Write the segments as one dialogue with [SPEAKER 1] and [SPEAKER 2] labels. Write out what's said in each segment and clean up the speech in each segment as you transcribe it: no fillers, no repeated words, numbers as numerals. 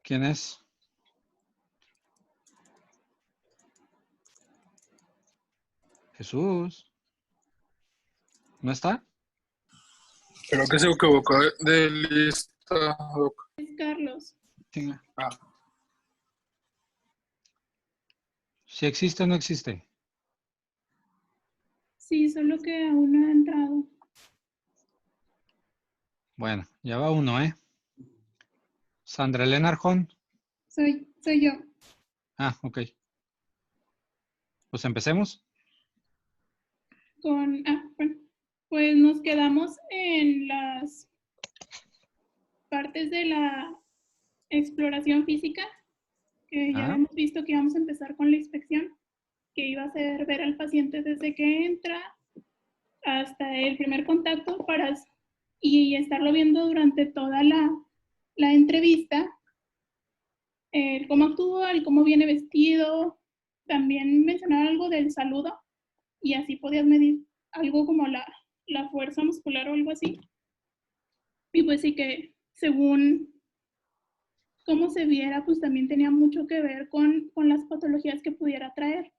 [SPEAKER 1] ¿Quién es? Jesús. ¿No está?
[SPEAKER 2] Creo que se equivocó de lista, Doc.
[SPEAKER 3] Es Carlos.
[SPEAKER 1] Chinga.
[SPEAKER 2] Ah,
[SPEAKER 1] ¿Si existe o no existe?
[SPEAKER 3] Sí, solo que aún no ha entrado.
[SPEAKER 1] Bueno, ya va uno, ¿eh? Sandra Elena Arjón.
[SPEAKER 3] Soy yo.
[SPEAKER 1] Ah, ok. Pues empecemos.
[SPEAKER 3] Bueno, pues nos quedamos en las partes de la exploración física, que ya habíamos visto que íbamos a empezar con la inspección, que iba a ser ver al paciente desde que entra hasta el primer contacto y estarlo viendo durante toda la entrevista, el cómo actúa, el cómo viene vestido. También mencionaba algo del saludo y así podías medir algo como la fuerza muscular o algo así. Y pues sí que según cómo se viera, pues también tenía mucho que ver con las patologías que pudiera traer.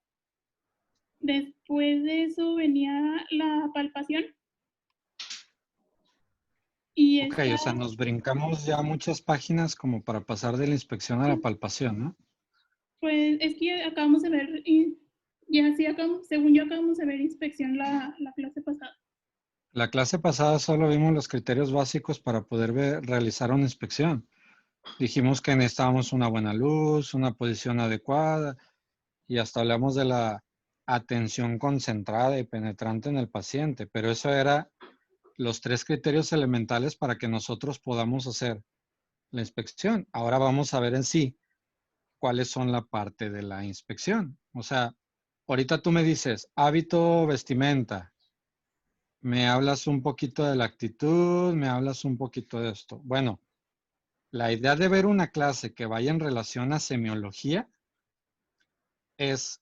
[SPEAKER 3] Después de eso venía la palpación. Y
[SPEAKER 1] Ok, o sea, nos brincamos ya muchas páginas como para pasar de la inspección a la palpación, ¿no?
[SPEAKER 3] pues es que acabamos de ver, y ya sí acabamos, según yo acabamos de ver inspección la clase pasada.
[SPEAKER 1] La clase pasada solo vimos los criterios básicos para poder realizar una inspección. Dijimos que necesitábamos una buena luz, una posición adecuada y hasta hablamos de la atención concentrada y penetrante en el paciente, pero eso era los 3 criterios elementales para que nosotros podamos hacer la inspección. Ahora vamos a ver en sí cuáles son la parte de la inspección. O sea, ahorita tú me dices hábito, vestimenta, me hablas un poquito de la actitud, me hablas un poquito de esto. Bueno, la idea de ver una clase que vaya en relación a semiología es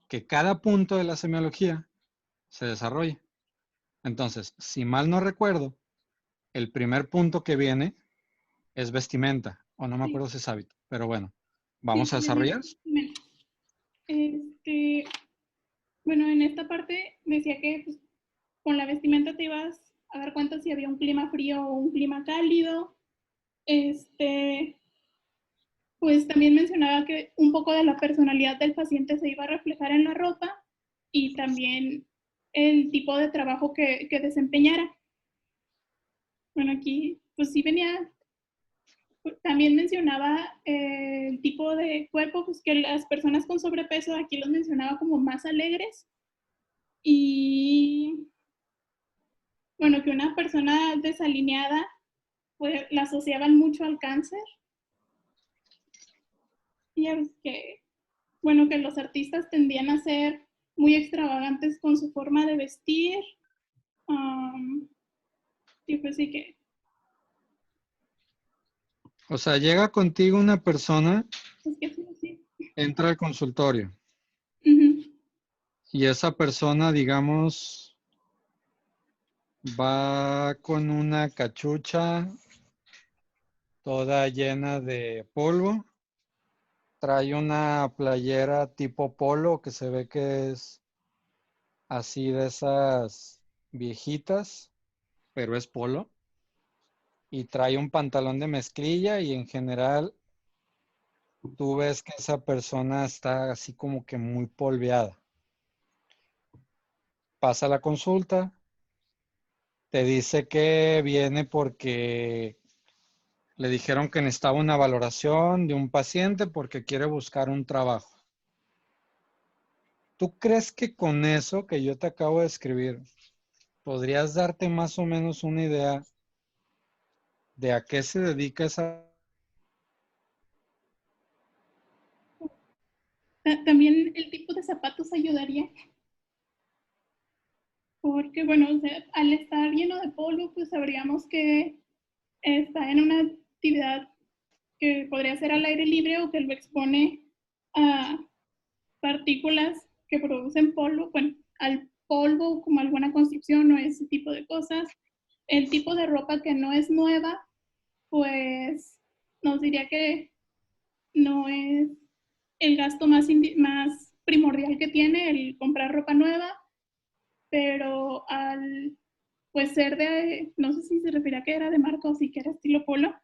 [SPEAKER 1] que cada punto de la semiología se desarrolle. Entonces, si mal no recuerdo, el primer punto que viene es vestimenta, o no me acuerdo si es hábito, pero bueno, vamos a desarrollar.
[SPEAKER 3] Bueno, en esta parte decía que pues, con la vestimenta te ibas a dar cuenta si había un clima frío o un clima cálido. Pues también mencionaba que un poco de la personalidad del paciente se iba a reflejar en la ropa y también el tipo de trabajo que desempeñara. Bueno, aquí pues sí venía, también mencionaba el tipo de cuerpo, pues que las personas con sobrepeso aquí los mencionaba como más alegres y bueno, que una persona desalineada pues la asociaban mucho al cáncer y es que bueno, que los artistas tendían a ser muy extravagantes con su forma de vestir. Y pues sí que...
[SPEAKER 1] O sea, llega contigo una persona,
[SPEAKER 3] Es que sí.
[SPEAKER 1] entra al consultorio
[SPEAKER 3] Uh-huh.
[SPEAKER 1] y esa persona, digamos, va con una cachucha toda llena de polvo, trae una playera tipo polo que se ve que es así de esas viejitas, pero es polo, y trae un pantalón de mezclilla y en general tú ves que esa persona está así como que muy polveada. Pasa la consulta, te dice que viene porque le dijeron que necesitaba una valoración de un paciente porque quiere buscar un trabajo. ¿Tú crees que con eso que yo te acabo de escribir, podrías darte más o menos una idea de a qué se dedica esa?
[SPEAKER 3] También el tipo de zapatos ayudaría. Porque, bueno, o sea, al estar lleno de polvo, pues sabríamos que está en una actividad que podría ser al aire libre o que lo expone a partículas que producen polvo, bueno, al polvo como alguna construcción o ese tipo de cosas. El tipo de ropa que no es nueva, pues nos diría que no es el gasto más primordial que tiene el comprar ropa nueva, pero al pues ser no sé si se refiere a que era de marca o si que era estilo polo,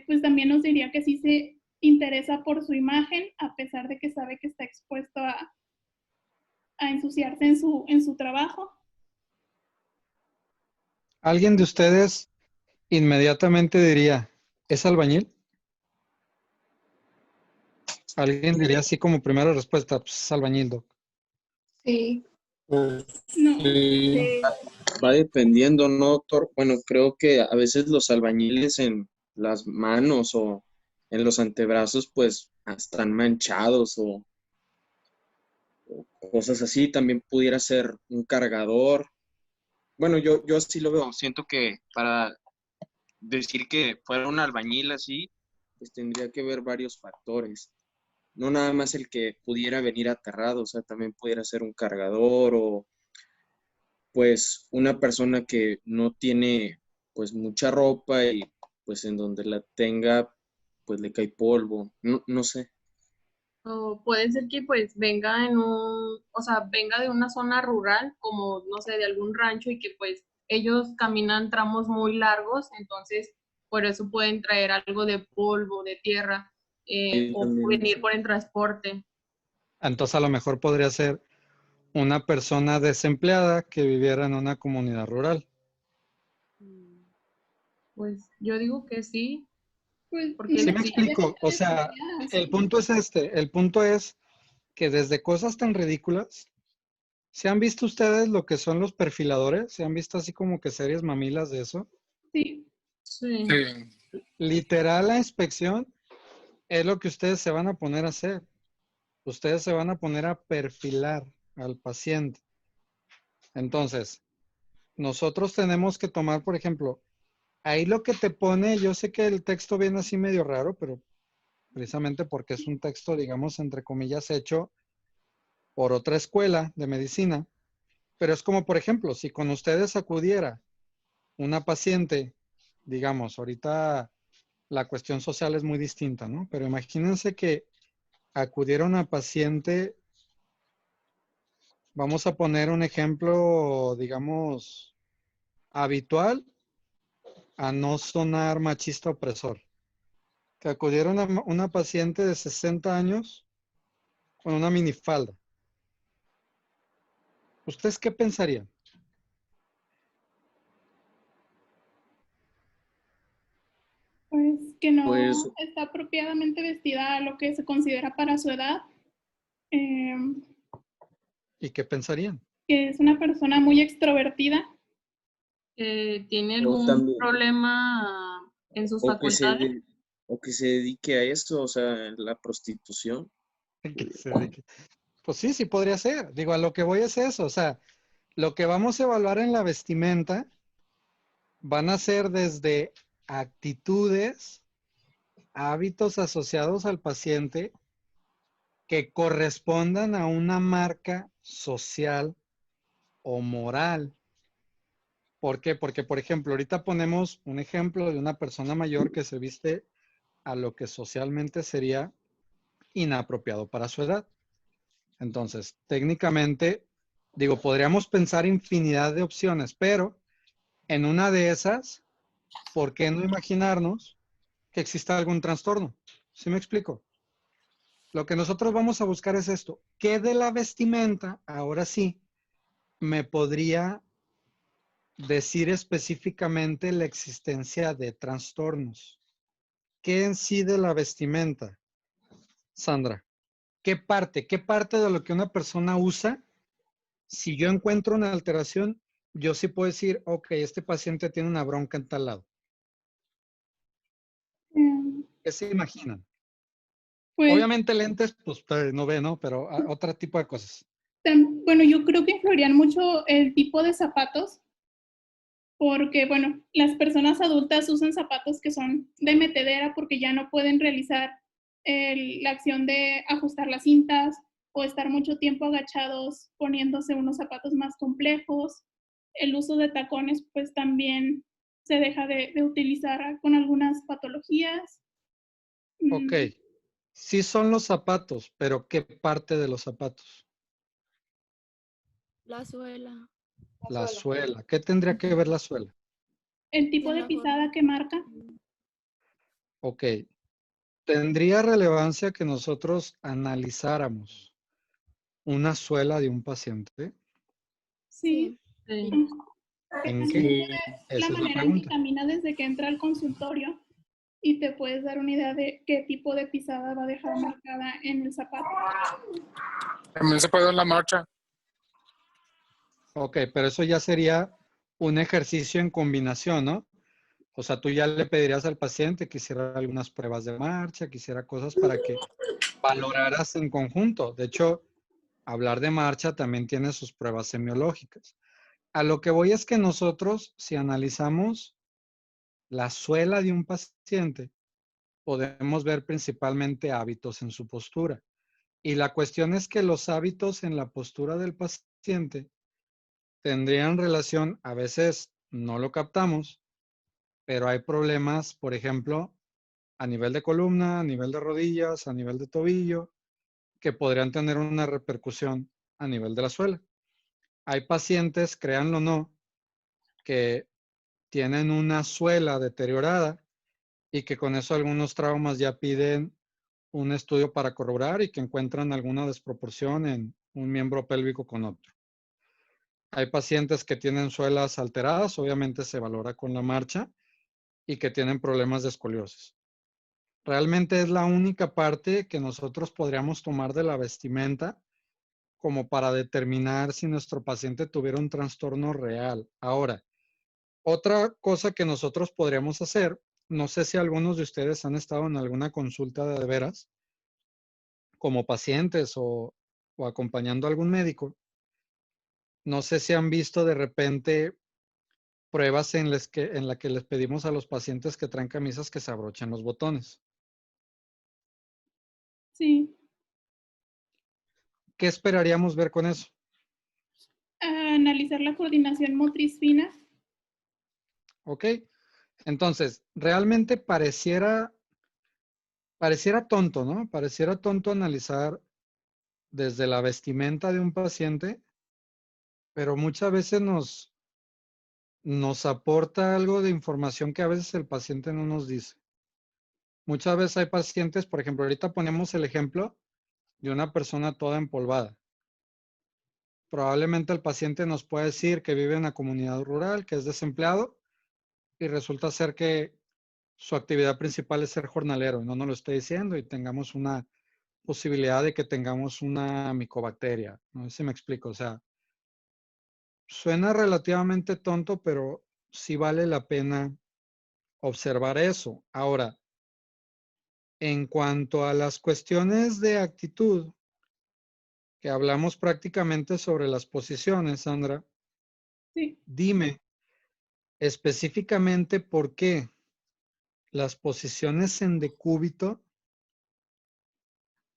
[SPEAKER 3] pues también nos diría que sí se interesa por su imagen, a pesar de que sabe que está expuesto a ensuciarse en su trabajo.
[SPEAKER 1] ¿Alguien de ustedes inmediatamente diría, ¿es albañil? Alguien diría así como primera respuesta, pues es albañil, Doc.
[SPEAKER 4] Sí.
[SPEAKER 2] Pues,
[SPEAKER 3] No,
[SPEAKER 2] sí.
[SPEAKER 4] Sí.
[SPEAKER 5] Va dependiendo, ¿no, doctor? Bueno, creo que a veces los albañiles en las manos o en los antebrazos, pues, están manchados o cosas así. También pudiera ser un cargador. Bueno, yo así lo veo. Siento que para decir que fuera un albañil así, pues tendría que ver varios factores. No nada más el que pudiera venir aterrado, o sea, también pudiera ser un cargador o pues una persona que no tiene pues mucha ropa y pues en donde la tenga pues le cae polvo, no sé.
[SPEAKER 4] O puede ser que pues venga o sea, venga de una zona rural, como no sé, de algún rancho y que pues ellos caminan tramos muy largos, entonces por eso pueden traer algo de polvo, de tierra,
[SPEAKER 5] Sí,
[SPEAKER 4] o
[SPEAKER 5] también
[SPEAKER 4] venir
[SPEAKER 5] eso.
[SPEAKER 4] por el transporte.
[SPEAKER 1] Entonces a lo mejor podría ser una persona desempleada que viviera en una comunidad rural.
[SPEAKER 4] Pues yo digo que sí,
[SPEAKER 3] pues
[SPEAKER 4] porque
[SPEAKER 1] Sí
[SPEAKER 4] el
[SPEAKER 1] me
[SPEAKER 3] independientemente
[SPEAKER 1] explico, o
[SPEAKER 3] de
[SPEAKER 1] sea,
[SPEAKER 3] desempleada,
[SPEAKER 1] el
[SPEAKER 3] sí.
[SPEAKER 1] punto es el punto es que desde cosas tan ridículas, ¿se han visto ustedes lo que son los perfiladores? ¿Se han visto así como que series mamilas de eso?
[SPEAKER 3] Sí,
[SPEAKER 4] sí.
[SPEAKER 2] Sí.
[SPEAKER 1] Literal, la inspección es lo que ustedes se van a poner a hacer. Ustedes se van a poner a perfilar al paciente. Entonces, nosotros tenemos que tomar, por ejemplo, ahí lo que te pone, yo sé que el texto viene así medio raro, pero precisamente porque es un texto, digamos, entre comillas, hecho por otra escuela de medicina, pero es como, por ejemplo, si con ustedes acudiera una paciente, digamos, ahorita la cuestión social es muy distinta, ¿no? Pero imagínense que acudiera una paciente, vamos a poner un ejemplo, digamos, habitual, a no sonar machista opresor, que acudiera una paciente de 60 años con una minifalda. ¿Ustedes qué pensarían?
[SPEAKER 3] pues que
[SPEAKER 5] Pues,
[SPEAKER 3] no está apropiadamente vestida a lo que se considera para su edad, eh,
[SPEAKER 1] ¿Y qué pensarían?
[SPEAKER 3] que es una persona muy extrovertida.
[SPEAKER 4] ¿Tiene
[SPEAKER 5] o
[SPEAKER 4] algún
[SPEAKER 5] también,
[SPEAKER 4] problema en sus
[SPEAKER 5] o que
[SPEAKER 4] facultades?
[SPEAKER 5] o que se dedique a eso, o sea, la prostitución.
[SPEAKER 1] Que se dedique. Pues sí, sí podría ser. Digo, a lo que voy es eso. O sea, lo que vamos a evaluar en la vestimenta van a ser desde actitudes, hábitos asociados al paciente que correspondan a una marca social o moral. ¿Por qué? Porque, por ejemplo, ahorita ponemos un ejemplo de una persona mayor que se viste a lo que socialmente sería inapropiado para su edad. Entonces, técnicamente, digo, podríamos pensar infinidad de opciones, pero en una de esas, ¿por qué no imaginarnos que exista algún trastorno? ¿Sí me explico? Lo que nosotros vamos a buscar es esto. ¿Qué de la vestimenta, ahora sí, me podría decir específicamente la existencia de trastornos? ¿Qué en sí de la vestimenta, Sandra? Qué parte de lo que una persona usa, si yo encuentro una alteración, yo sí puedo decir, ok, este paciente tiene una bronca en tal lado?
[SPEAKER 3] Eh,
[SPEAKER 1] ¿Qué se imaginan?
[SPEAKER 3] pues
[SPEAKER 1] Obviamente lentes, pues no ve, ¿no? Pero otro tipo de cosas.
[SPEAKER 3] bueno, yo creo que influirían mucho el tipo de zapatos, porque, bueno, las personas adultas usan zapatos que son de metedera porque ya no pueden realizar la acción de ajustar las cintas o estar mucho tiempo agachados poniéndose unos zapatos más complejos. El uso de tacones, pues también se deja de utilizar con algunas patologías.
[SPEAKER 1] Ok,
[SPEAKER 3] Mm,
[SPEAKER 1] Sí son los zapatos, pero ¿qué parte de los zapatos?
[SPEAKER 6] La suela.
[SPEAKER 1] La suela. ¿Qué tendría que ver la suela?
[SPEAKER 3] El tipo
[SPEAKER 6] En
[SPEAKER 3] de
[SPEAKER 6] la
[SPEAKER 3] pisada
[SPEAKER 6] forma.
[SPEAKER 3] que marca.
[SPEAKER 1] Ok. ¿Tendría relevancia que nosotros analizáramos una suela de un paciente?
[SPEAKER 3] Sí.
[SPEAKER 6] Sí.
[SPEAKER 4] Sí.
[SPEAKER 1] ¿En qué?
[SPEAKER 2] Sí.
[SPEAKER 3] La
[SPEAKER 1] Esa es la
[SPEAKER 3] manera en que
[SPEAKER 1] pregunta.
[SPEAKER 3] camina desde que entra al consultorio y te puedes dar una idea de qué tipo de pisada va a dejar marcada en el zapato.
[SPEAKER 2] También se puede en la marcha.
[SPEAKER 1] Ok, pero eso ya sería un ejercicio en combinación, ¿no? O sea, tú ya le pedirías al paciente que hiciera algunas pruebas de marcha, que hiciera cosas para que valoraras en conjunto. De hecho, hablar de marcha también tiene sus pruebas semiológicas. A lo que voy es que nosotros, si analizamos la suela de un paciente, podemos ver principalmente hábitos en su postura. Y la cuestión es que los hábitos en la postura del paciente tendrían relación, a veces no lo captamos, pero hay problemas, por ejemplo, a nivel de columna, a nivel de rodillas, a nivel de tobillo, que podrían tener una repercusión a nivel de la suela. Hay pacientes, créanlo o no, que tienen una suela deteriorada y que con eso algunos traumas ya piden un estudio para corroborar y que encuentran alguna desproporción en un miembro pélvico con otro. Hay pacientes que tienen suelas alteradas, obviamente se valora con la marcha, y que tienen problemas de escoliosis. Realmente es la única parte que nosotros podríamos tomar de la vestimenta como para determinar si nuestro paciente tuviera un trastorno real. Ahora, otra cosa que nosotros podríamos hacer, no sé si algunos de ustedes han estado en alguna consulta de veras como pacientes o acompañando a algún médico. No sé si han visto de repente pruebas en la que les pedimos a los pacientes que traen camisas que se abrochen los botones.
[SPEAKER 3] Sí.
[SPEAKER 1] ¿Qué esperaríamos ver con eso?
[SPEAKER 3] Analizar la coordinación motriz fina.
[SPEAKER 1] ¿Ok? Entonces, realmente pareciera tonto, ¿no? Pareciera tonto analizar desde la vestimenta de un paciente, pero muchas veces nos aporta algo de información que a veces el paciente no nos dice. Muchas veces hay pacientes, por ejemplo, ahorita ponemos el ejemplo de una persona toda empolvada. Probablemente el paciente nos puede decir que vive en una comunidad rural, que es desempleado, y resulta ser que su actividad principal es ser jornalero, y no nos lo esté diciendo, y tengamos una posibilidad de que tengamos una micobacteria. No sé si me explico. O sea, suena relativamente tonto, pero sí vale la pena observar eso. Ahora, en cuanto a las cuestiones de actitud, que hablamos prácticamente sobre las posiciones, Sandra,
[SPEAKER 3] Sí.
[SPEAKER 1] dime específicamente por qué las posiciones en decúbito.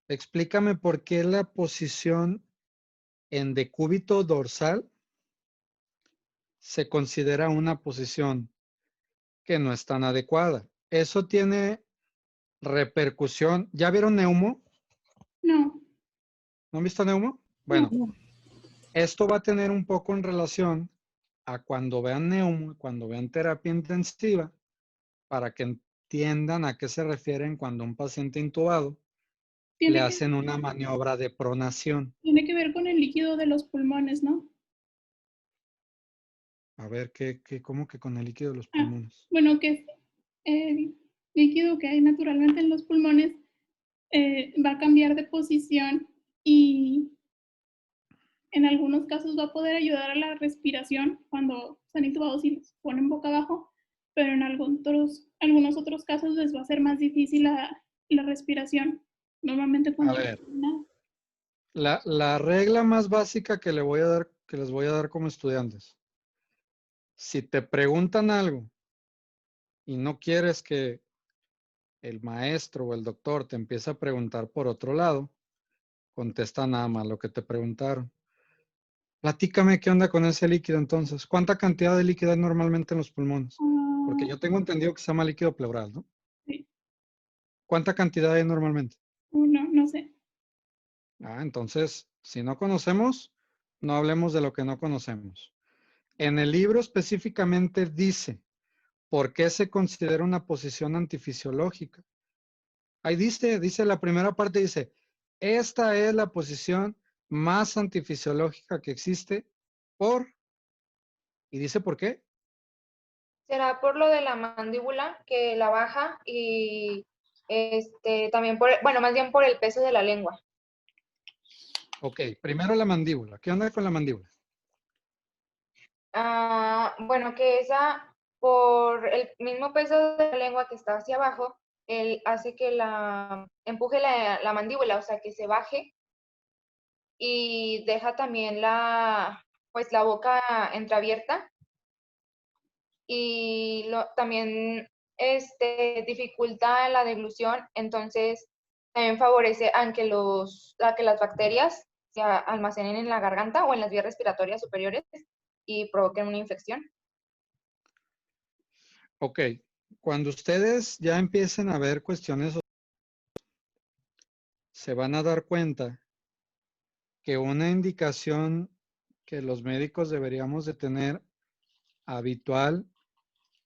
[SPEAKER 1] Explícame por qué la posición en decúbito dorsal se considera una posición que no es tan adecuada. Eso tiene repercusión. ¿Ya vieron Neumo?
[SPEAKER 3] No.
[SPEAKER 1] ¿No han visto Neumo?
[SPEAKER 3] No.
[SPEAKER 1] Bueno, esto va a tener un poco en relación a cuando vean Neumo, cuando vean terapia intensiva, para que entiendan a qué se refieren cuando un paciente intubado le
[SPEAKER 3] Tiene que,
[SPEAKER 1] hacen una maniobra de pronación.
[SPEAKER 3] tiene que ver con el líquido de los pulmones, ¿no?
[SPEAKER 1] A ver, ¿cómo que con el líquido de los
[SPEAKER 3] Ah,
[SPEAKER 1] pulmones?
[SPEAKER 3] bueno, que el líquido que hay naturalmente en los pulmones va a cambiar de posición y en algunos casos va a poder ayudar a la respiración cuando están intubados y se ponen boca abajo, pero en algunos otros casos les va a ser más difícil la respiración. Normalmente
[SPEAKER 1] A
[SPEAKER 3] cuando...
[SPEAKER 1] ver, la regla más básica que les voy a dar como estudiantes. Si te preguntan algo y no quieres que el maestro o el doctor te empiece a preguntar por otro lado, contesta nada más lo que te preguntaron. Platícame qué onda con ese líquido entonces. ¿Cuánta cantidad de líquido hay normalmente en los pulmones? Porque yo tengo entendido que se llama líquido pleural, ¿no?
[SPEAKER 3] Sí.
[SPEAKER 1] ¿Cuánta cantidad hay normalmente?
[SPEAKER 3] No, no sé.
[SPEAKER 1] Entonces, si no conocemos, no hablemos de lo que no conocemos. En el libro específicamente dice por qué se considera una posición antifisiológica. Ahí dice la primera parte, dice, esta es la posición más antifisiológica que existe y dice por qué.
[SPEAKER 6] Será por lo de la mandíbula que la baja y también por, bueno, más bien por el peso de la lengua.
[SPEAKER 1] Ok, primero la mandíbula. ¿Qué onda con la mandíbula?
[SPEAKER 6] Bueno, que esa, por el mismo peso de la lengua que está hacia abajo, él hace que empuje la mandíbula, o sea, que se baje y deja también pues la boca entreabierta y también dificulta la deglución, entonces también favorece a que las bacterias se almacenen en la garganta o en las vías respiratorias superiores y provoquen una infección.
[SPEAKER 1] Ok, cuando ustedes ya empiecen a ver cuestiones, se van a dar cuenta que una indicación que los médicos deberíamos de tener habitual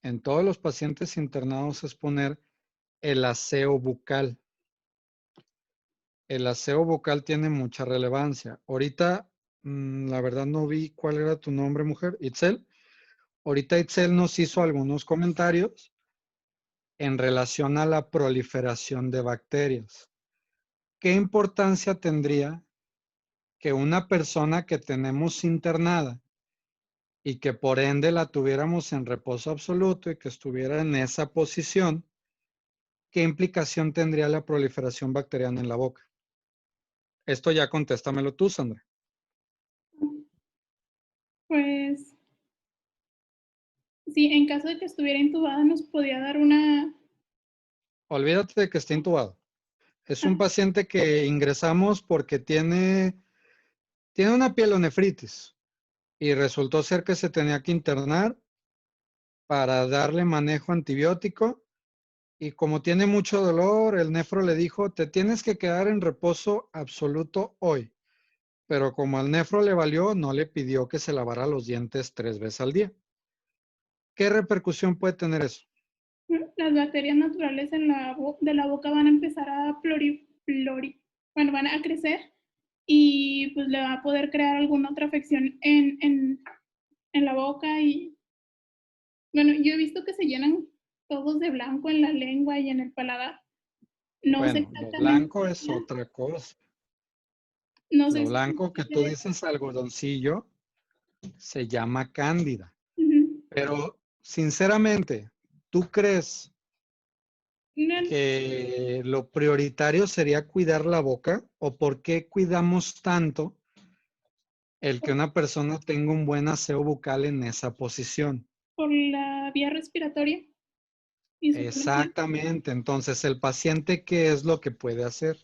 [SPEAKER 1] en todos los pacientes internados es poner el aseo bucal. El aseo bucal tiene mucha relevancia. Ahorita, la verdad no vi cuál era tu nombre, mujer, Itzel. Ahorita Itzel nos hizo algunos comentarios en relación a la proliferación de bacterias. ¿Qué importancia tendría que una persona que tenemos internada y que por ende la tuviéramos en reposo absoluto y que estuviera en esa posición, qué implicación tendría la proliferación bacteriana en la boca? Esto ya contéstamelo tú, Sandra.
[SPEAKER 3] Pues sí, en caso de que estuviera intubada nos podía dar una...
[SPEAKER 1] Olvídate de que esté intubado. Es un paciente que ingresamos porque tiene una pielonefritis y resultó ser que se tenía que internar para darle manejo antibiótico y como tiene mucho dolor, el nefro le dijo, te tienes que quedar en reposo absoluto hoy. Pero como al nefro le valió, no le pidió que se lavara los dientes 3 veces al día. ¿Qué repercusión puede tener eso?
[SPEAKER 3] Las bacterias naturales de la boca van a empezar a van a crecer y pues le va a poder crear alguna otra afección en la boca y bueno, yo he visto que se llenan todos de blanco en la lengua y en el paladar. No sé
[SPEAKER 1] Bueno, lo
[SPEAKER 3] exactamente.
[SPEAKER 1] blanco es otra cosa.
[SPEAKER 3] No sé
[SPEAKER 1] Lo blanco que tú
[SPEAKER 3] exactamente.
[SPEAKER 1] dices, algodoncillo, se llama cándida.
[SPEAKER 3] Ujú.
[SPEAKER 1] Pero, sinceramente, ¿tú crees
[SPEAKER 3] No,
[SPEAKER 1] que lo prioritario sería cuidar la boca? ¿O por qué cuidamos tanto el que una persona tenga un buen aseo bucal en esa posición?
[SPEAKER 3] por la vía respiratoria y su función.
[SPEAKER 1] Exactamente. Entonces, el paciente, ¿qué es lo que puede hacer?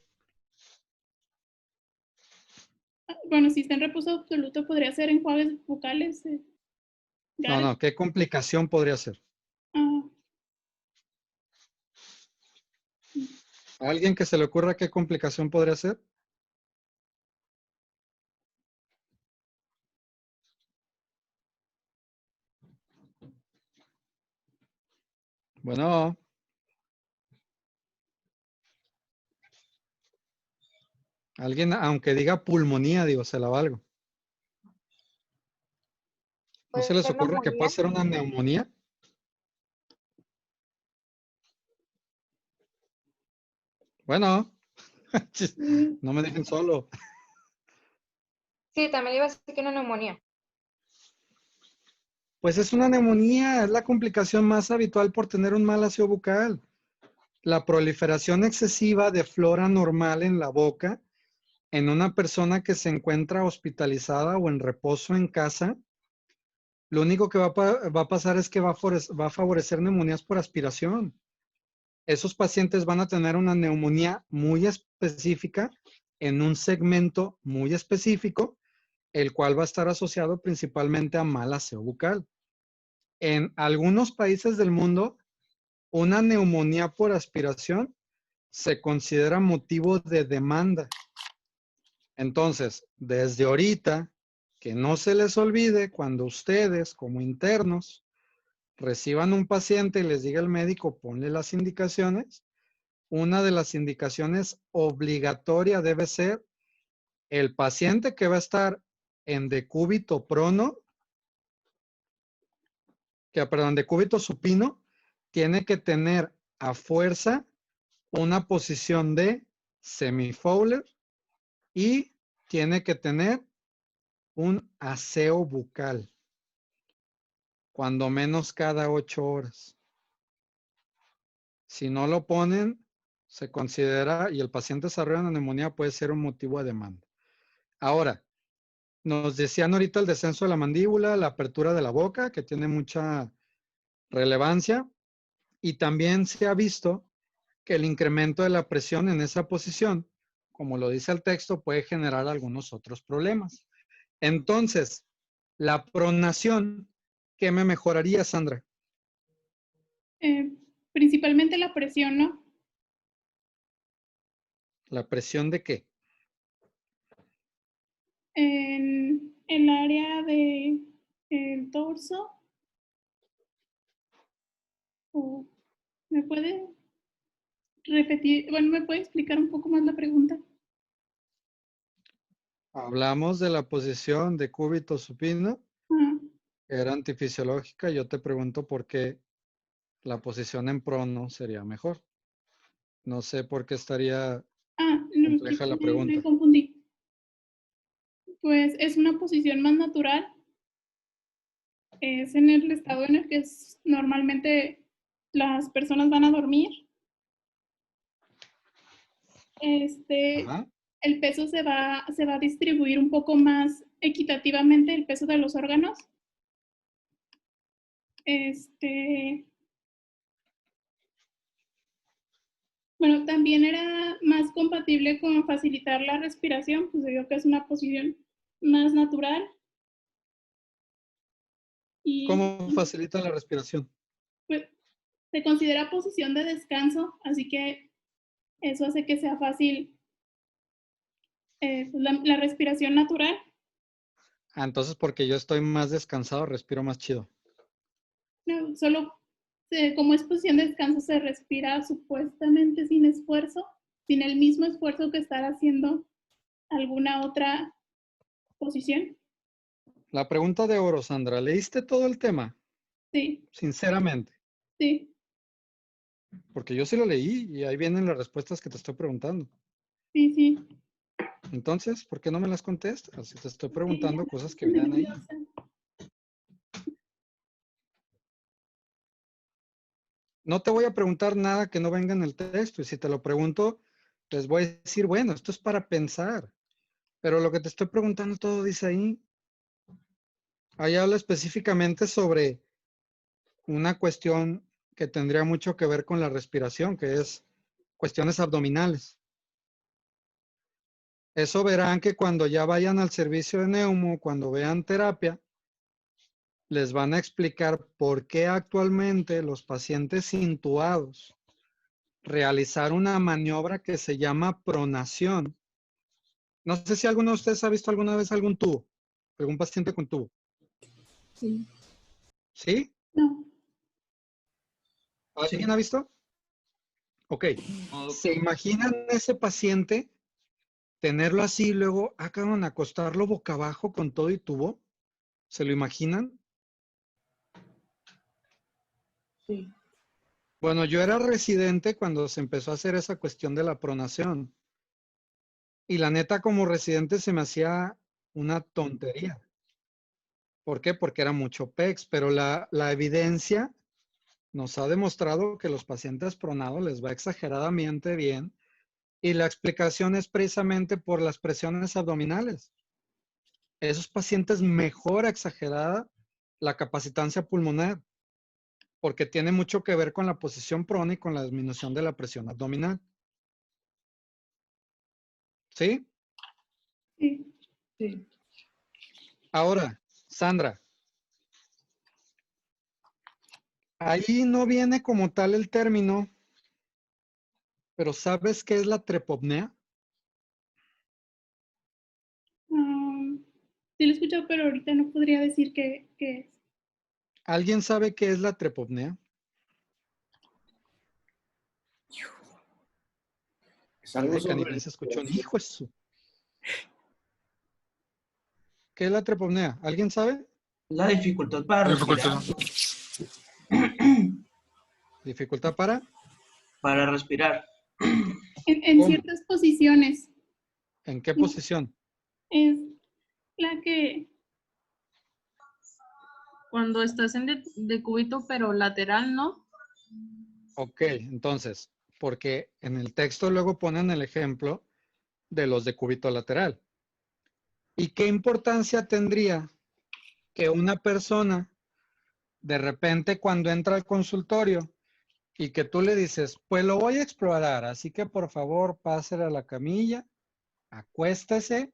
[SPEAKER 3] Bueno, si está en reposo absoluto, podría ser enjuagues bucales.
[SPEAKER 1] No, ¿qué complicación podría ser?
[SPEAKER 3] Ah,
[SPEAKER 1] ¿A alguien que se le ocurra qué complicación podría ser? Bueno, alguien, aunque diga pulmonía, digo, se la valgo. ¿No se
[SPEAKER 6] Puede
[SPEAKER 1] les
[SPEAKER 6] ser
[SPEAKER 1] ocurre que pueda
[SPEAKER 6] neumonía.
[SPEAKER 1] ser una neumonía? Bueno, no me dejen solo.
[SPEAKER 6] Sí, también iba a decir que una neumonía.
[SPEAKER 1] Pues es una neumonía, es la complicación más habitual por tener un mal aseo bucal. La proliferación excesiva de flora normal en la boca en una persona que se encuentra hospitalizada o en reposo en casa, lo único que va a pasar es que va a favorecer neumonías por aspiración. Esos pacientes van a tener una neumonía muy específica en un segmento muy específico, el cual va a estar asociado principalmente a mal aseo bucal. En algunos países del mundo, una neumonía por aspiración se considera motivo de demanda. Entonces, desde ahorita, que no se les olvide cuando ustedes, como internos, reciban un paciente y les diga el médico, ponle las indicaciones, una de las indicaciones obligatoria debe ser el paciente que va a estar en decúbito prono, perdón, decúbito supino, tiene que tener a fuerza una posición de semifowler y tiene que tener un aseo bucal, cuando menos cada 8 horas. Si no lo ponen, se considera, y el paciente desarrolla una neumonía, puede ser un motivo de demanda. Ahora, nos decían ahorita el descenso de la mandíbula, la apertura de la boca, que tiene mucha relevancia, y también se ha visto que el incremento de la presión en esa posición, como lo dice el texto, puede generar algunos otros problemas. Entonces, la pronación, ¿qué me mejoraría, Sandra?
[SPEAKER 3] Principalmente la presión, ¿no?
[SPEAKER 1] ¿La presión de qué?
[SPEAKER 3] En el área del torso. ¿Me puede repetir? Bueno, ¿me puede explicar un poco más la pregunta?
[SPEAKER 1] Hablamos de la posición de cúbito supino,
[SPEAKER 3] Ah,
[SPEAKER 1] que era antifisiológica. Yo te pregunto por qué la posición en prono sería mejor. No sé por qué estaría
[SPEAKER 3] no,
[SPEAKER 1] compleja la pregunta.
[SPEAKER 3] me confundí. Pues es una posición más natural. Es en el estado en el que normalmente las personas van a dormir.
[SPEAKER 1] Ajá.
[SPEAKER 3] El peso se va a distribuir un poco más equitativamente, el peso de los órganos. Bueno, también era más compatible con facilitar la respiración, pues debido a que es una posición más natural. Y
[SPEAKER 1] ¿Cómo facilita la respiración?
[SPEAKER 3] pues se considera posición de descanso, así que eso hace que sea fácil pues, la respiración natural.
[SPEAKER 1] Ah, entonces porque yo estoy más descansado, respiro más chido.
[SPEAKER 3] No, solo como es posición de descanso se respira supuestamente sin esfuerzo, sin el mismo esfuerzo que estar haciendo alguna otra posición.
[SPEAKER 1] La pregunta de oro, Sandra, ¿leíste todo el tema?
[SPEAKER 3] Sí,
[SPEAKER 1] Sinceramente.
[SPEAKER 3] sí,
[SPEAKER 1] Porque yo sí lo leí y ahí vienen las respuestas que te estoy preguntando.
[SPEAKER 3] sí, sí.
[SPEAKER 1] Entonces, ¿por qué no me las contestas? Si te estoy
[SPEAKER 3] Sí,
[SPEAKER 1] preguntando
[SPEAKER 3] ya
[SPEAKER 1] cosas que
[SPEAKER 3] me
[SPEAKER 1] vienen ahí.
[SPEAKER 3] nerviosa.
[SPEAKER 1] No te voy a preguntar nada que no venga en el texto. Y si te lo pregunto, les voy a decir, bueno, esto es para pensar. Pero lo que te estoy preguntando todo dice ahí. Ahí habla específicamente sobre una cuestión que tendría mucho que ver con la respiración, que es cuestiones abdominales. Eso verán que cuando ya vayan al servicio de neumo, cuando vean terapia, les van a explicar por qué actualmente los pacientes intubados realizar una maniobra que se llama pronación. No sé si alguno de ustedes ha visto alguna vez algún tubo, algún paciente con tubo.
[SPEAKER 4] Sí.
[SPEAKER 1] ¿Sí?
[SPEAKER 3] No,
[SPEAKER 1] ¿Alguien ha visto? Ok. ¿Se imaginan ese paciente tenerlo así y luego acaban de acostarlo boca abajo con todo y tubo? ¿Se lo imaginan?
[SPEAKER 4] Sí.
[SPEAKER 1] Bueno, yo era residente cuando se empezó a hacer esa cuestión de la pronación. Y la neta, como residente se me hacía una tontería. ¿Por qué? Porque era mucho PEX, pero la evidencia nos ha demostrado que los pacientes pronados les va exageradamente bien y la explicación es precisamente por las presiones abdominales. Esos pacientes mejora exagerada la capacitancia pulmonar porque tiene mucho que ver con la posición prona y con la disminución de la presión abdominal. ¿Sí?
[SPEAKER 3] sí.
[SPEAKER 4] Sí.
[SPEAKER 1] Ahora, Sandra, ahí no viene como tal el término Pero ¿sabes qué es la trepopnea?
[SPEAKER 3] Sí lo he escuchado, pero ahorita no podría decir qué es.
[SPEAKER 1] ¿Alguien sabe qué es la trepopnea?
[SPEAKER 7] Es algo
[SPEAKER 1] Ay,
[SPEAKER 7] sobre
[SPEAKER 1] Canibal se escuchó. Hijo de su. ¿Qué es la trepopnea? ¿Alguien sabe?
[SPEAKER 8] La dificultad para respirar.
[SPEAKER 1] ¿Dificultad para?
[SPEAKER 8] Para respirar.
[SPEAKER 3] En
[SPEAKER 1] ¿Cómo?
[SPEAKER 3] ciertas posiciones.
[SPEAKER 1] ¿En qué posición?
[SPEAKER 3] Es la que...
[SPEAKER 4] Cuando estás en decúbito, pero lateral, ¿no?
[SPEAKER 1] Ok, entonces, porque en el texto luego ponen el ejemplo de los de cúbito lateral. ¿Y qué importancia tendría que una persona de repente cuando entra al consultorio y que tú le dices, pues lo voy a explorar, así que por favor pásele a la camilla, acuéstese?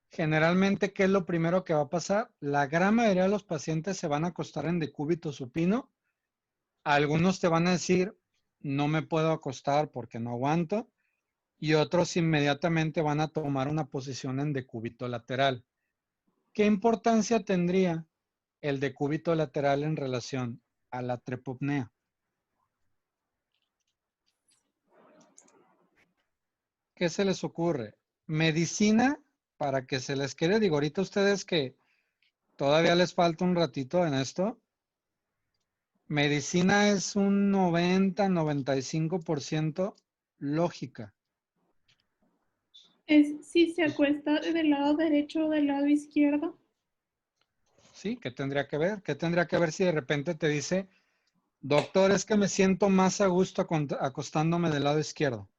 [SPEAKER 1] Generalmente, ¿qué es lo primero que va a pasar? La gran mayoría de los pacientes se van a acostar en decúbito supino. Algunos te van a decir, no me puedo acostar porque no aguanto. Y otros inmediatamente van a tomar una posición en decúbito lateral. ¿Qué importancia tendría el decúbito lateral en relación a la trepopnea? ¿Qué se les ocurre? Medicina, para que se les quede, digo, ahorita ustedes que todavía les falta un ratito en esto, medicina es un 90-95% lógica.
[SPEAKER 3] Es si se acuesta del lado derecho o del lado izquierdo.
[SPEAKER 1] ¿Sí? ¿Qué tendría que ver? ¿Qué tendría que ver si de repente te dice, doctor, es que me siento más a gusto acostándome del lado izquierdo?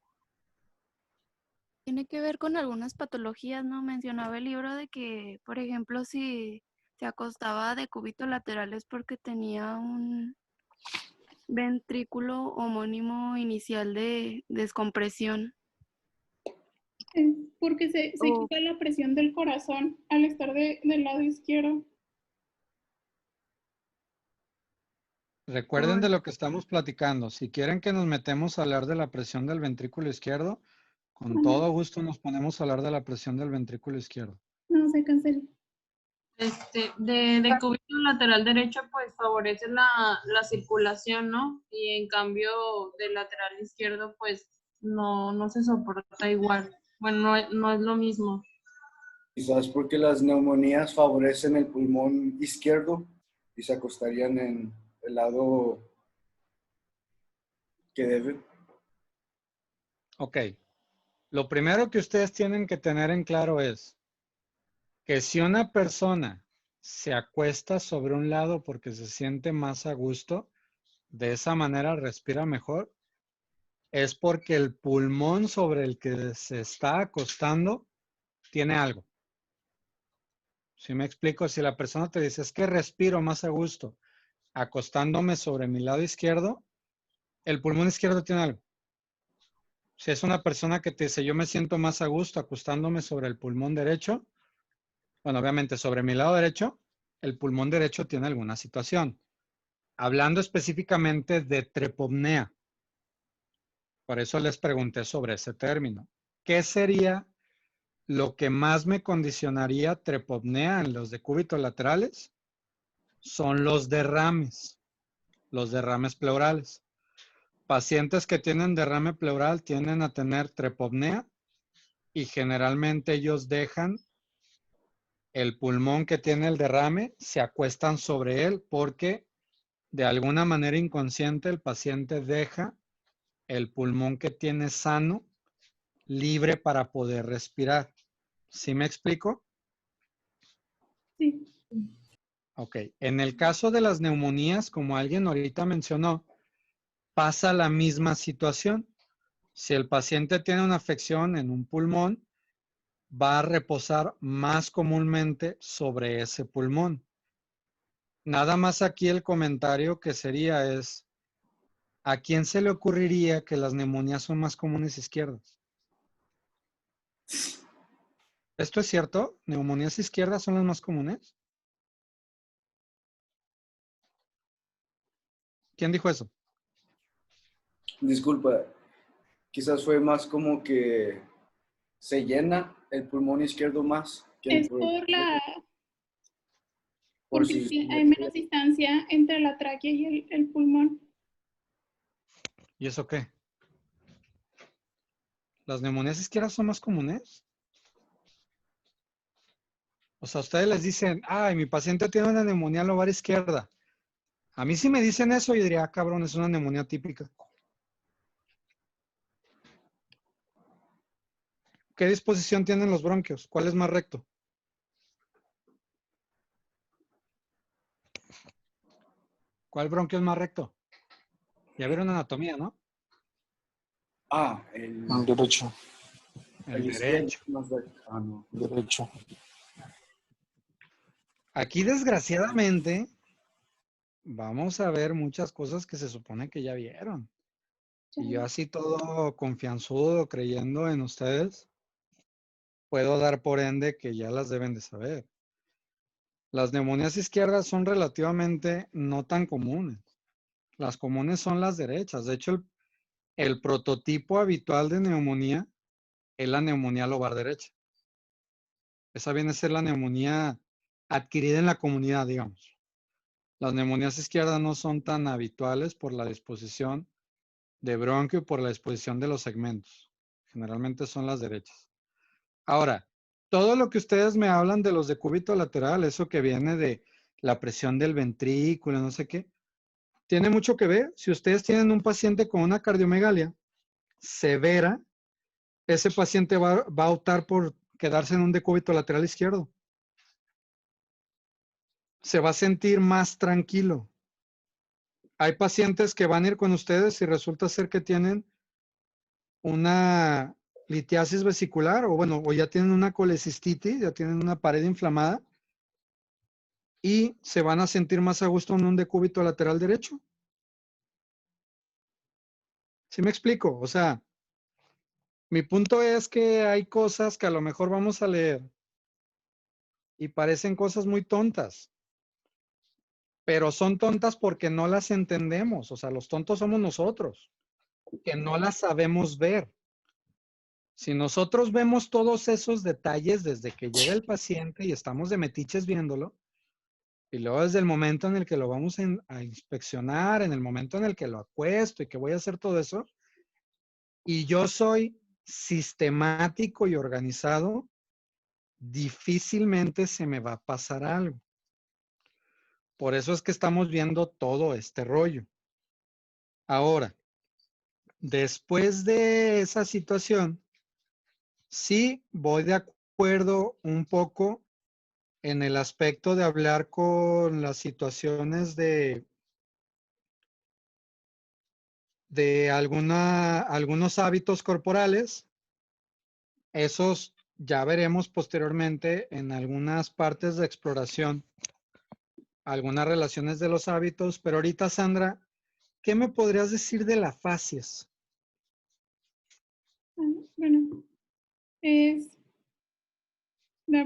[SPEAKER 9] Tiene que ver con algunas patologías, ¿no? Mencionaba el libro de que, por ejemplo, si se acostaba de cúbito lateral es porque tenía un ventrículo homónimo inicial de descompresión.
[SPEAKER 3] Es porque se
[SPEAKER 9] O
[SPEAKER 3] quita la presión del corazón al estar del lado izquierdo.
[SPEAKER 1] Recuerden de lo que estamos platicando. Si quieren que nos metemos a hablar de la presión del ventrículo izquierdo, con todo gusto nos ponemos a hablar de la presión del ventrículo izquierdo.
[SPEAKER 3] No, se cancela.
[SPEAKER 4] De decúbito lateral derecho, pues favorece la circulación, ¿no? Y en cambio, del lateral izquierdo, pues no se soporta igual. Bueno, no es lo mismo.
[SPEAKER 7] Quizás porque las neumonías favorecen el pulmón izquierdo y se acostarían en el lado que debe.
[SPEAKER 1] Ok. Lo primero que ustedes tienen que tener en claro es que si una persona se acuesta sobre un lado porque se siente más a gusto, de esa manera respira mejor, es porque el pulmón sobre el que se está acostando tiene algo. Si me explico, si la persona te dice, es que respiro más a gusto acostándome sobre mi lado izquierdo, el pulmón izquierdo tiene algo. Si es una persona que te dice, yo me siento más a gusto acostándome sobre el pulmón derecho, bueno, obviamente sobre mi lado derecho, el pulmón derecho tiene alguna situación. Hablando específicamente de trepopnea, por eso les pregunté sobre ese término. ¿Qué sería lo que más me condicionaría trepopnea en los decúbitos laterales? Son los derrames pleurales. Pacientes que tienen derrame pleural tienden a tener trepopnea y generalmente ellos dejan el pulmón que tiene el derrame, se acuestan sobre él porque de alguna manera inconsciente el paciente deja el pulmón que tiene sano, libre para poder respirar. ¿Sí me explico?
[SPEAKER 3] Sí.
[SPEAKER 1] Ok. En el caso de las neumonías, como alguien ahorita mencionó, pasa la misma situación. Si el paciente tiene una afección en un pulmón, va a reposar más comúnmente sobre ese pulmón. Nada más aquí el comentario que sería es, ¿a quién se le ocurriría que las neumonías son más comunes izquierdas? ¿Esto es cierto? ¿Neumonías izquierdas son las más comunes? ¿Quién dijo eso?
[SPEAKER 7] Disculpa, quizás fue más como que se llena el pulmón izquierdo más que el
[SPEAKER 3] Es por la...
[SPEAKER 7] por
[SPEAKER 3] Porque
[SPEAKER 7] si-
[SPEAKER 3] sí hay menos distancia entre la tráquea y el pulmón.
[SPEAKER 1] ¿Y eso qué? ¿Las neumonías izquierdas son más comunes? O sea, ustedes les dicen, ay, mi paciente tiene una neumonía lobar izquierda. A mí si me dicen eso, yo diría, ah, cabrón, es una neumonía típica. ¿Qué disposición tienen los bronquios? ¿Cuál es más recto? ¿Cuál bronquio es más recto? Ya vieron anatomía, ¿no?
[SPEAKER 7] el
[SPEAKER 2] Derecho.
[SPEAKER 1] El
[SPEAKER 7] izquierdo
[SPEAKER 1] derecho.
[SPEAKER 7] es más recto. No.
[SPEAKER 2] Derecho.
[SPEAKER 1] Aquí, desgraciadamente, vamos a ver muchas cosas que se supone que ya vieron. Y yo así todo confianzudo, creyendo en ustedes, puedo dar por ende que ya las deben de saber. Las neumonías izquierdas son relativamente no tan comunes. Las comunes son las derechas. De hecho, el prototipo habitual de neumonía es la neumonía lobar derecha. Esa viene a ser la neumonía adquirida en la comunidad, digamos. Las neumonías izquierdas no son tan habituales por la disposición de bronquio y por la disposición de los segmentos. Generalmente son las derechas. Ahora, todo lo que ustedes me hablan de los decúbito lateral, eso que viene de la presión del ventrículo, no sé qué, tiene mucho que ver. Si ustedes tienen un paciente con una cardiomegalia severa, ese paciente va a optar por quedarse en un decúbito lateral izquierdo. Se va a sentir más tranquilo. Hay pacientes que van a ir con ustedes y resulta ser que tienen una litiasis vesicular o ya tienen una colecistitis, ya tienen una pared inflamada y se van a sentir más a gusto en un decúbito lateral derecho. ¿Sí me explico? O sea, mi punto es que hay cosas que a lo mejor vamos a leer y parecen cosas muy tontas, pero son tontas porque no las entendemos. O sea, los tontos somos nosotros, que no las sabemos ver. Si nosotros vemos todos esos detalles desde que llega el paciente y estamos de metiches viéndolo, y luego desde el momento en el que lo vamos a inspeccionar, en el momento en el que lo acuesto y que voy a hacer todo eso, y yo soy sistemático y organizado, difícilmente se me va a pasar algo. Por eso es que estamos viendo todo este rollo. Ahora, después de esa situación, sí voy de acuerdo un poco en el aspecto de hablar con las situaciones de algunos hábitos corporales. Esos ya veremos posteriormente en algunas partes de exploración, algunas relaciones de los hábitos, pero ahorita, Sandra, ¿qué me podrías decir de la fascias?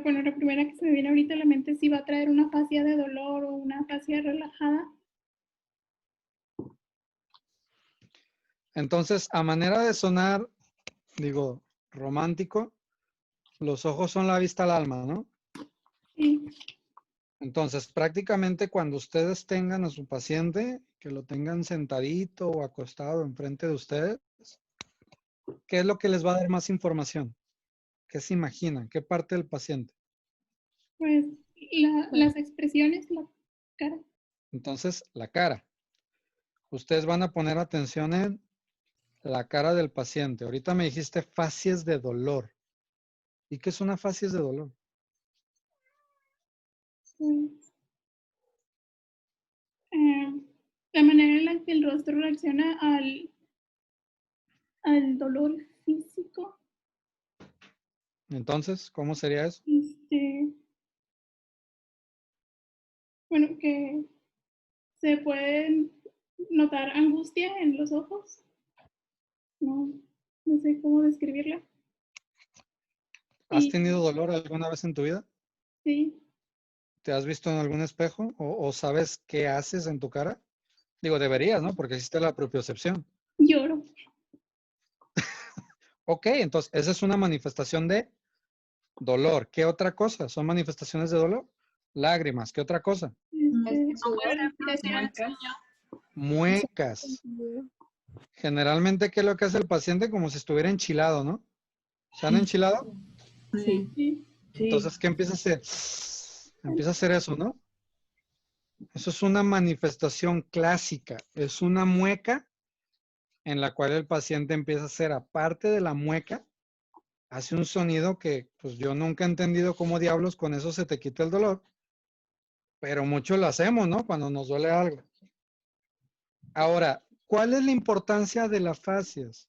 [SPEAKER 3] Bueno, la primera que se me viene ahorita a la mente es si va a traer una fascia de dolor o una fascia relajada.
[SPEAKER 1] Entonces, a manera de sonar, digo, romántico, los ojos son la vista al alma, ¿no?
[SPEAKER 3] Sí.
[SPEAKER 1] Entonces, prácticamente cuando ustedes tengan a su paciente, que lo tengan sentadito o acostado enfrente de ustedes, ¿qué es lo que les va a dar más información? ¿Qué se imaginan? ¿Qué parte del paciente?
[SPEAKER 3] Pues las expresiones, la cara.
[SPEAKER 1] Entonces, la cara. Ustedes van a poner atención en la cara del paciente. Ahorita me dijiste fascias de dolor. ¿Y qué es una fascias de dolor?
[SPEAKER 3] Pues, la manera en la que el rostro reacciona al dolor físico.
[SPEAKER 1] Entonces, ¿cómo sería eso?
[SPEAKER 3] Bueno, que se puede notar angustia en los ojos. No sé cómo describirla.
[SPEAKER 1] ¿Has tenido dolor alguna vez en tu vida?
[SPEAKER 3] Sí.
[SPEAKER 1] ¿Te has visto en algún espejo? ¿O sabes qué haces en tu cara? Digo, deberías, ¿no? Porque existe la propiocepción.
[SPEAKER 3] Lloro.
[SPEAKER 1] Ok, entonces esa es una manifestación de dolor. ¿Qué otra cosa? ¿Son manifestaciones de dolor? Lágrimas. ¿Qué otra cosa? Muecas. Generalmente, ¿qué es lo que hace el paciente? Como si estuviera enchilado, ¿no? ¿Se han enchilado?
[SPEAKER 3] Sí.
[SPEAKER 1] Entonces, ¿qué empieza a hacer? Empieza a hacer eso, ¿no? Eso es una manifestación clásica. Es una mueca en la cual el paciente empieza a hacer, aparte de la mueca, hace un sonido que pues yo nunca he entendido cómo diablos con eso se te quita el dolor. Pero mucho lo hacemos, ¿no? Cuando nos duele algo. Ahora, ¿cuál es la importancia de las fascias?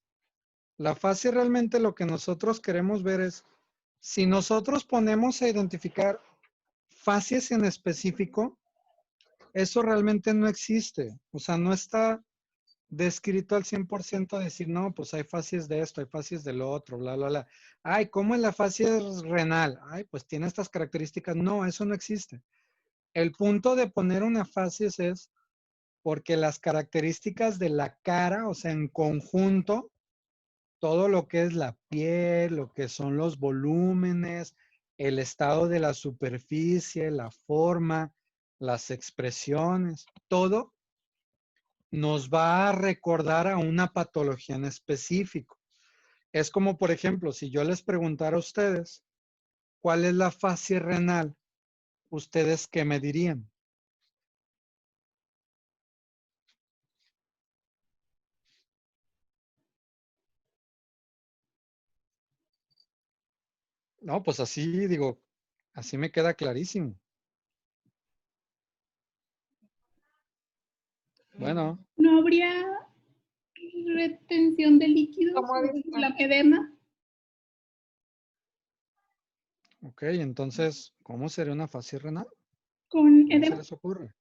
[SPEAKER 1] La fascia realmente lo que nosotros queremos ver es, si nosotros ponemos a identificar fascias en específico, eso realmente no existe. O sea, no está descrito al 100% decir, no, pues hay fascias de esto, hay fascias de lo otro, bla, bla, bla. Ay, ¿cómo es la fascia renal? Ay, pues tiene estas características. No, eso no existe. El punto de poner una fascia es porque las características de la cara, o sea, en conjunto, todo lo que es la piel, lo que son los volúmenes, el estado de la superficie, la forma, las expresiones, todo nos va a recordar a una patología en específico. Es como, por ejemplo, si yo les preguntara a ustedes, ¿cuál es la fascia renal? ¿Ustedes qué me dirían? No, pues así digo, así me queda clarísimo. Bueno,
[SPEAKER 3] ¿No habría retención de líquidos?
[SPEAKER 6] ¿Cómo ves?
[SPEAKER 3] ¿La edema?
[SPEAKER 1] ok, entonces, ¿cómo sería una fascia renal?
[SPEAKER 3] ¿Con
[SPEAKER 1] ¿Cómo se
[SPEAKER 3] edema?
[SPEAKER 1] les ocurre?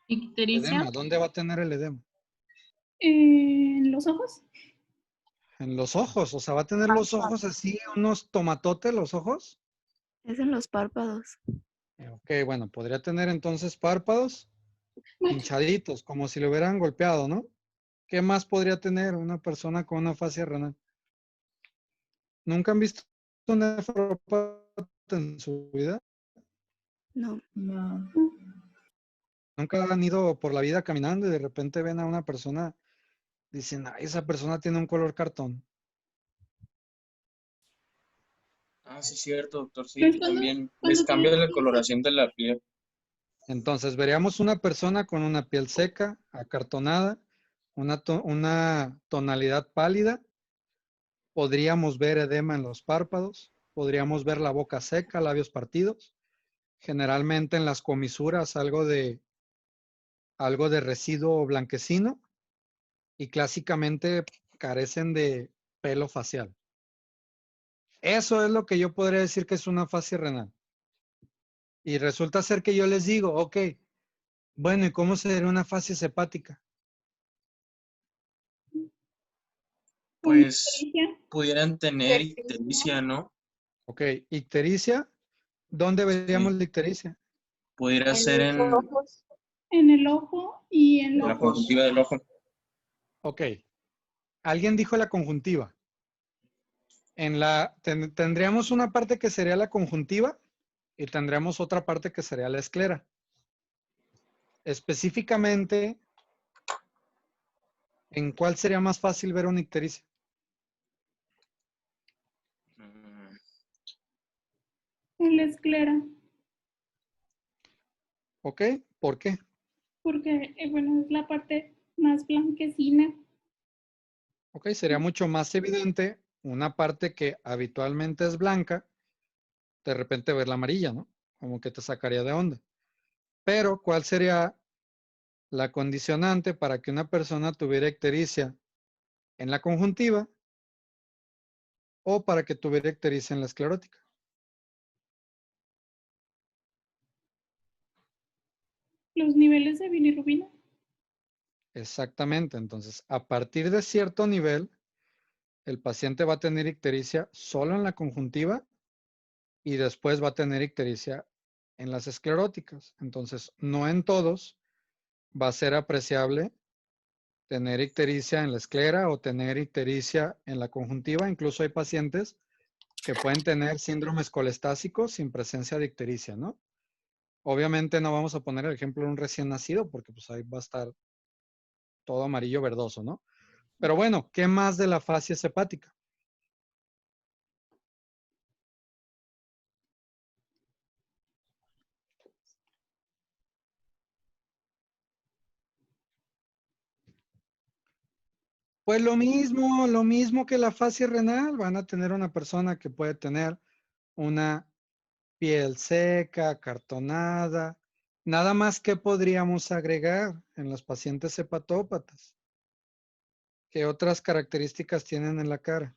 [SPEAKER 4] Ictericia.
[SPEAKER 1] Edema, ¿dónde va a tener el edema?
[SPEAKER 3] ¿En los ojos?
[SPEAKER 1] En los ojos, o sea, va a tener los ojos así, unos tomatotes los ojos.
[SPEAKER 9] Es en los párpados.
[SPEAKER 1] Ok, bueno, podría tener entonces párpados hinchaditos, como si lo hubieran golpeado, ¿no? ¿Qué más podría tener una persona con una fascia renal? ¿Nunca han visto un nefrópata en su vida?
[SPEAKER 9] No.
[SPEAKER 1] ¿Nunca han ido por la vida caminando y de repente ven a una persona, dicen, ay, esa persona tiene un color cartón?
[SPEAKER 5] Ah, sí, cierto, doctor. Sí,
[SPEAKER 3] Pues
[SPEAKER 5] también
[SPEAKER 3] cuando
[SPEAKER 5] les cambia
[SPEAKER 3] tienen
[SPEAKER 5] la coloración de la piel.
[SPEAKER 1] Entonces, veríamos una persona con una piel seca, acartonada, una tonalidad pálida. Podríamos ver edema en los párpados, podríamos ver la boca seca, labios partidos. Generalmente en las comisuras algo de residuo blanquecino y clásicamente carecen de pelo facial. Eso es lo que yo podría decir que es una fascia renal. Y resulta ser que yo les digo, ok, bueno, ¿y cómo sería una fascia hepática?
[SPEAKER 3] con
[SPEAKER 5] Pues
[SPEAKER 3] ictericia,
[SPEAKER 5] pudieran tener
[SPEAKER 6] Ictericia.
[SPEAKER 5] ictericia, ¿no?
[SPEAKER 1] Ok, ictericia. ¿Dónde veríamos
[SPEAKER 5] Sí,
[SPEAKER 1] la ictericia?
[SPEAKER 5] pudiera
[SPEAKER 6] En
[SPEAKER 5] ser
[SPEAKER 6] los
[SPEAKER 5] en
[SPEAKER 6] ojos.
[SPEAKER 3] en el ojo y en
[SPEAKER 5] la
[SPEAKER 3] los
[SPEAKER 5] conjuntiva del ojo.
[SPEAKER 1] Ok, alguien dijo la conjuntiva. Tendríamos una parte que sería la conjuntiva y tendríamos otra parte que sería la esclera. Específicamente, ¿en cuál sería más fácil ver una ictericia?
[SPEAKER 5] Mm,
[SPEAKER 3] en la esclera,
[SPEAKER 1] ¿Ok? ¿Por qué?
[SPEAKER 3] porque bueno, es la parte más blanquecina.
[SPEAKER 1] Ok, sería mucho más evidente una parte que habitualmente es blanca, de repente ver la amarilla, ¿no? Como que te sacaría de onda. Pero, ¿cuál sería la condicionante para que una persona tuviera ictericia en la conjuntiva o para que tuviera ictericia en la esclerótica?
[SPEAKER 3] Los niveles de bilirrubina.
[SPEAKER 1] Exactamente. Entonces, a partir de cierto nivel, el paciente va a tener ictericia solo en la conjuntiva y después va a tener ictericia en las escleróticas. Entonces, no en todos va a ser apreciable tener ictericia en la esclera o tener ictericia en la conjuntiva. Incluso hay pacientes que pueden tener síndromes colestásicos sin presencia de ictericia, ¿no? Obviamente no vamos a poner el ejemplo de un recién nacido porque pues ahí va a estar todo amarillo verdoso, ¿no? Pero bueno, ¿qué más de la facies hepática? Pues lo mismo que la fascia renal. Van a tener una persona que puede tener una piel seca, acartonada. Nada más que podríamos agregar en los pacientes hepatópatas. ¿Qué otras características tienen en la cara?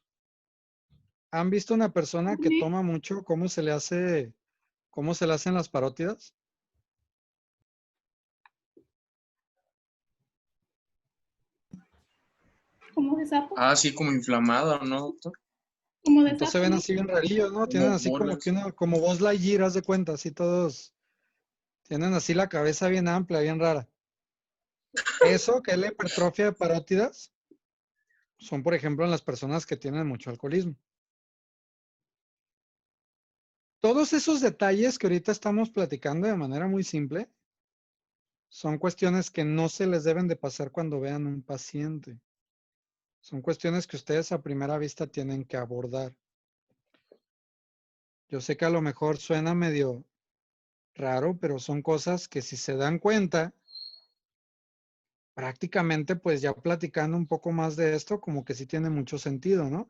[SPEAKER 1] ¿Han visto una persona que toma mucho? ¿Cómo se le hacen las parótidas?
[SPEAKER 3] Como de sapo.
[SPEAKER 5] Ah, sí, como inflamada, ¿no, doctor?
[SPEAKER 3] Como de
[SPEAKER 1] Entonces
[SPEAKER 3] sapo,
[SPEAKER 1] ven
[SPEAKER 3] ¿no?
[SPEAKER 1] así bien rarillos, ¿no? Tienen así como
[SPEAKER 5] bolas.
[SPEAKER 1] que como Buzz Lightyear, haz de cuenta, así todos. Tienen así la cabeza bien amplia, bien rara. Eso, que es la hipertrofia de parótidas, son por ejemplo en las personas que tienen mucho alcoholismo. Todos esos detalles que ahorita estamos platicando de manera muy simple, son cuestiones que no se les deben de pasar cuando vean un paciente. Son cuestiones que ustedes a primera vista tienen que abordar. Yo sé que a lo mejor suena medio raro, pero son cosas que si se dan cuenta, prácticamente pues ya platicando un poco más de esto, como que sí tiene mucho sentido, ¿no?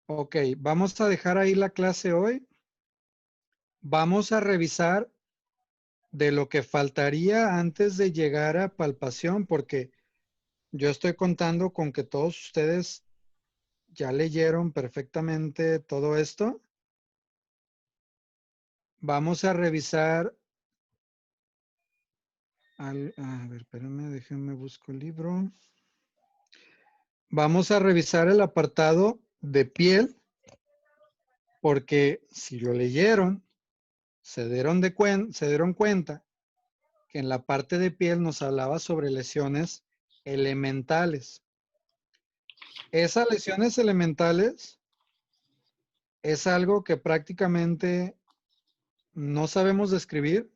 [SPEAKER 1] Ok, vamos a dejar ahí la clase hoy. Vamos a revisar de lo que faltaría antes de llegar a palpación, porque yo estoy contando con que todos ustedes ya leyeron perfectamente todo esto. Vamos a revisar. A ver, espérenme, déjenme busco el libro. Vamos a revisar el apartado de piel, porque si lo leyeron, se dieron cuenta que en la parte de piel nos hablaba sobre lesiones elementales. Esas lesiones elementales es algo que prácticamente no sabemos describir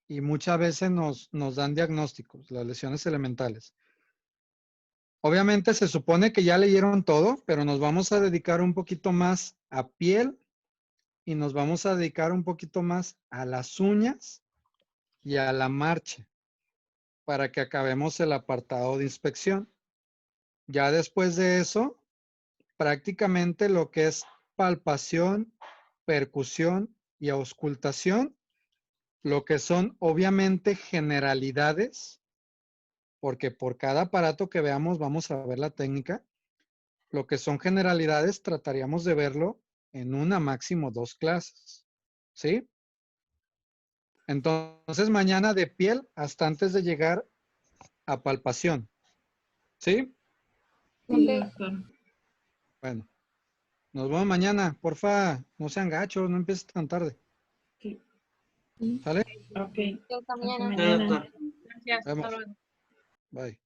[SPEAKER 1] y muchas veces nos dan diagnósticos, las lesiones elementales. Obviamente se supone que ya leyeron todo, pero nos vamos a dedicar un poquito más a piel y nos vamos a dedicar un poquito más a las uñas y a la marcha para que acabemos el apartado de inspección. Ya después de eso, prácticamente lo que es palpación, percusión y auscultación, lo que son obviamente generalidades, porque por cada aparato que veamos vamos a ver la técnica. Lo que son generalidades trataríamos de verlo en una máximo 2 clases, ¿sí? Entonces mañana de piel hasta antes de llegar a palpación, ¿sí?
[SPEAKER 4] Sí,
[SPEAKER 6] Ok.
[SPEAKER 4] doctor.
[SPEAKER 1] Bueno, nos vemos mañana. Porfa, no sean gachos, no empieces tan tarde.
[SPEAKER 4] Sí.
[SPEAKER 1] ¿Sale?
[SPEAKER 4] Ok.
[SPEAKER 6] Hasta
[SPEAKER 4] Hasta
[SPEAKER 6] mañana.
[SPEAKER 8] Sí,
[SPEAKER 4] mañana.
[SPEAKER 8] doctor.
[SPEAKER 4] Gracias. Hasta
[SPEAKER 1] Vemos.
[SPEAKER 4] luego.
[SPEAKER 1] Bye.